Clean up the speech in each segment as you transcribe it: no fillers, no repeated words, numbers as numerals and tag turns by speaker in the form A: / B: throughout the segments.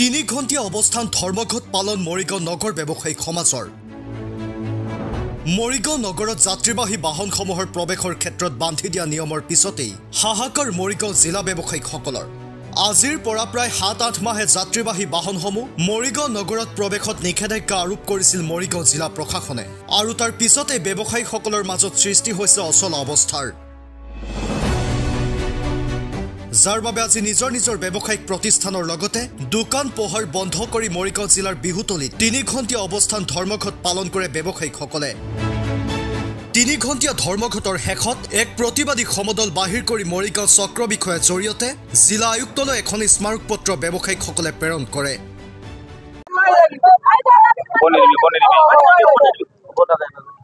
A: তিনি ঘণ্টিয়া অৱস্থান ধৰ্মঘট পালন মৰিগাঁও নগৰ ব্যৱসায়িক সমাজৰ মৰিগাঁও নগৰত যাত্ৰীবাহী বাহনসমূহৰ প্ৰৱেশৰ ক্ষেত্ৰত বান্ধি দিয়া নিয়মৰ পিছতেই হাহাকাৰ মৰিগাঁও জিলা ব্যৱসায়িকসকলৰ আজিৰ পৰা প্ৰায় ৭-৮ মাহে যাত্ৰীবাহী বাহনসমূহ মৰিগাঁও নগৰত প্ৰৱেশত নিষেধাজ্ঞা আৰোপ কৰিছিল মৰিগাঁও জিলা প্ৰশাসনে আৰু তাৰ পিছতে ব্যৱসায়ীসকলৰ মাজত সৃষ্টি হৈছে অচল অৱস্থাৰ যাৰ বাবে আজি নিজৰ ব্যৱসায়িক প্ৰতিষ্ঠানৰ লগতে দোকান পোহাৰ বন্ধ কৰি মৰিগাঁও জিলাৰ বিহুতলিত ৩ ঘণ্টিয়া অৱস্থান ধৰ্মঘট পালন কৰে ব্যৱসায়ীসকলে ৩ ঘণ্টিয়া ধৰ্মঘটৰ শেষত এক প্ৰতিবাদী সমদল বাহিৰ কৰি মৰিগাঁও চক্ৰ বিষয়াৰ জৰিয়তে জিলা আয়ুক্তলৈ এখন স্মাৰক পত্ৰ ব্যৱসায়ীসকলে প্ৰেৰণ কৰে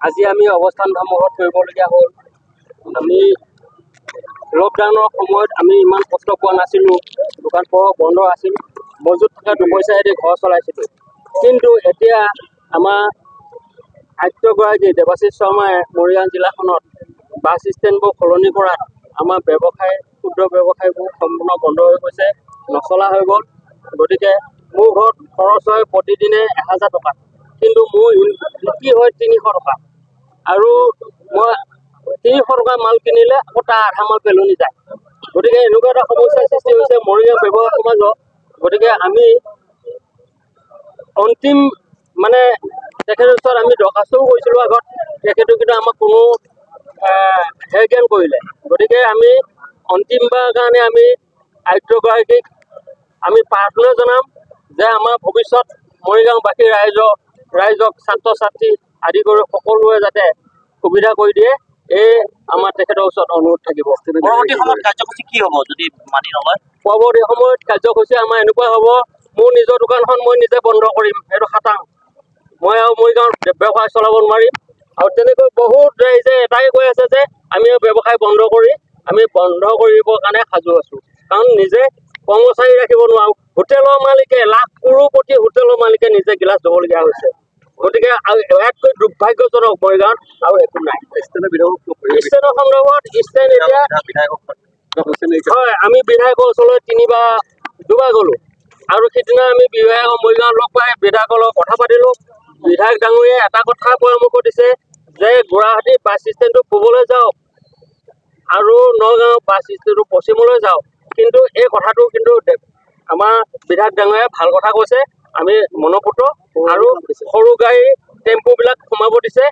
B: আজি আমি অৱস্থান ধৰ্মঘট কৰিবলগীয়া হ'ল আমি লকডাউনৰ সময়ত আমি ইমান কষ্ট পোৱা নাছিলোঁ দোকান পোহাৰ বন্ধ আছিল মজুত থকা দুপইচায়েদি ঘৰ চলাইছিলোঁ কিন্তু এতিয়া আমাৰ আয়ুক্তগৰাকী দেৱাশীষ শৰ্মাই মৰিগাঁও জিলাখনত বাছ ষ্টেণ্ডবোৰ সলনি কৰাত আমাৰ ব্যৱসায় ক্ষুদ্ৰ ব্যৱসায়বোৰ সম্পূৰ্ণ বন্ধ হৈ গৈছে নচলা হৈ গ'ল গতিকে মোৰ ঘৰত খৰচ হয় প্ৰতিদিনে ১,০০০ টকা কিন্তু মোৰ বিক্ৰী হয় ৩০০ টকা আৰু মই ৩০০ টকা মাল কিনিলে আকৌ তাৰ আধা মাল পেলনি যায় গতিকে এনেকুৱা এটা সমস্যাৰ সৃষ্টি হৈছে মৰিগাঁও ব্যৱসায় সমাজত গতিকে আমি অন্তিম মানে তেখেতৰ ওচৰত আমি দৰখাস্তও কৰিছিলোঁ আগত তেখেতে কিন্তু আমাক কোনো হেৰজ্ঞান কৰিলে গতিকে আমি অন্তিমবাৰৰ কাৰণে আমি আয়ুক্তগৰাকীক আমি প্ৰাৰ্থনা জনাম যে আমাৰ ভৱিষ্যত মৰিগাঁওবাসী ৰাইজক ছাত্ৰ ছাত্ৰী আদি কৰি সকলোৱে যাতে সুবিধা কৰি দিয়ে এই আমাৰ তেখেতৰ ওচৰত অনুৰোধ থাকিব
C: পৰৱৰ্তী সময়ত কাৰ্যসূচী কি হ'ব যদি মানি নলয়
B: পৰৱৰ্তী সময়ত কাৰ্যসূচী আমাৰ এনেকুৱা হ'ব মোৰ নিজৰ দোকানখন মই নিজে বন্ধ কৰিম সেইটো খাটাং মই আৰু মৰিগাঁৱত ব্যৱসায় চলাব নোৱাৰিম আৰু তেনেকৈ বহুত ৰাইজে এটাই কৈ আছে যে আমি ব্যৱসায় বন্ধ কৰিবৰ কাৰণে সাজু আছোঁ কাৰণ নিজে কৰ্মচাৰী ৰাখিব নোৱাৰোঁ হোটেলৰ মালিকে লাখ কোটিপতি হোটেলৰ মালিকে নিজে গিলাচ ধুবলগীয়া হৈছে গতিকে ইয়াতকৈ দুৰ্ভাগ্যজনক মৰিগাঁৱত আৰু একো নাই ষ্টেণ্ডৰ সন্দৰ্ভত ষ্টেণ্ড এতিয়া হয় আমি বিধায়কৰ ওচৰলৈ দুবাৰ গ'লোঁ আৰু সিদিনা আমি বিধায়কৰ মৰিগাঁৱত লগ পাই বিধায়কৰ লগত কথা পাতিলোঁ বিধায়ক ডাঙৰীয়াই এটা কথা পৰামৰ্শ দিছে যে গুৱাহাটী বাছ ষ্টেণ্ডটো পূবলৈ যাওক আৰু নগাঁও বাছ ষ্টেণ্ডটো পশ্চিমলৈ যাওক কিন্তু এই কথাটো কিন্তু আমাৰ বিধায়ক ডাঙৰীয়াই ভাল কথা কৈছে আমি মনপুত আৰু সৰু গাড়ী টেম্পুবিলাক সোমাব দিছে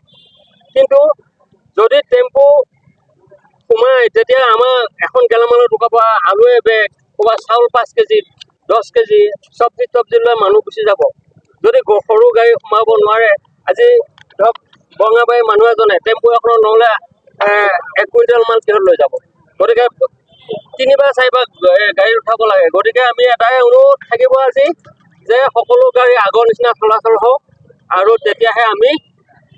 B: কিন্তু যদি টেম্পু সোমাই তেতিয়া আমাৰ এখন গেলামালৰ দোকানৰ পৰা আলুৱে বেগ ক'ৰবাত চাউল 5 কেজি 10 কেজি চব্জি লৈ মানুহ গুচি যাব যদি সৰু গাড়ী সোমাব নোৱাৰে আজি ধৰক বঙাবাৰী মানুহ এজনে টেম্পু এখনত নহ'লে 1 কুইণ্টেল মাল কিহত লৈ যাব গতিকে 3-4 গাড়ী উঠাব লাগে গতিকে আমি এটাই অনুৰোধ থাকিব আজি যে সকলো গাড়ী আগৰ নিচিনা চলাচল হওক আৰু তেতিয়াহে আমি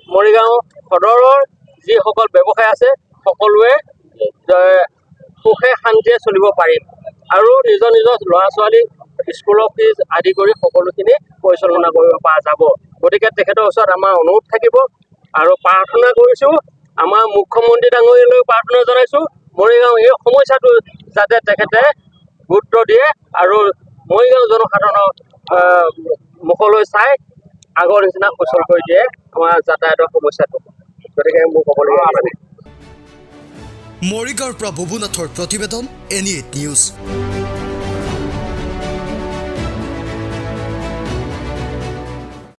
B: মৰিগাঁও সদৰৰ যিসকল ব্যৱসায় আছে সকলোৱে সুখে শান্তিৰে চলিব পাৰিম আৰু নিজৰ ল'ৰা ছোৱালী স্কুলৰ ফিজ আদি কৰি সকলোখিনি পৰিচালনা কৰিব পৰা যাব গতিকে তেখেতৰ ওচৰত আমাৰ অনুৰোধ থাকিব আৰু প্ৰাৰ্থনা কৰিছোঁ আমাৰ মুখ্যমন্ত্ৰী ডাঙৰীয়ালৈ প্ৰাৰ্থনা জনাইছোঁ মৰিগাঁও এই সমস্যাটো যাতে তেখেতে গুৰুত্ব দিয়ে আৰু মৰিগাঁও জনসাধাৰণৰ মুখলৈ চাই আগৰ নিচিনা সুচল কৰি দিয়ে আমাৰ যাতায়াতৰ সমস্যাটো গতিকে মোৰ ক'বলগীয়া
A: মৰিগাঁৱৰ পৰা বুবুনাথৰ প্ৰতিবেদন NE8 নিউজ।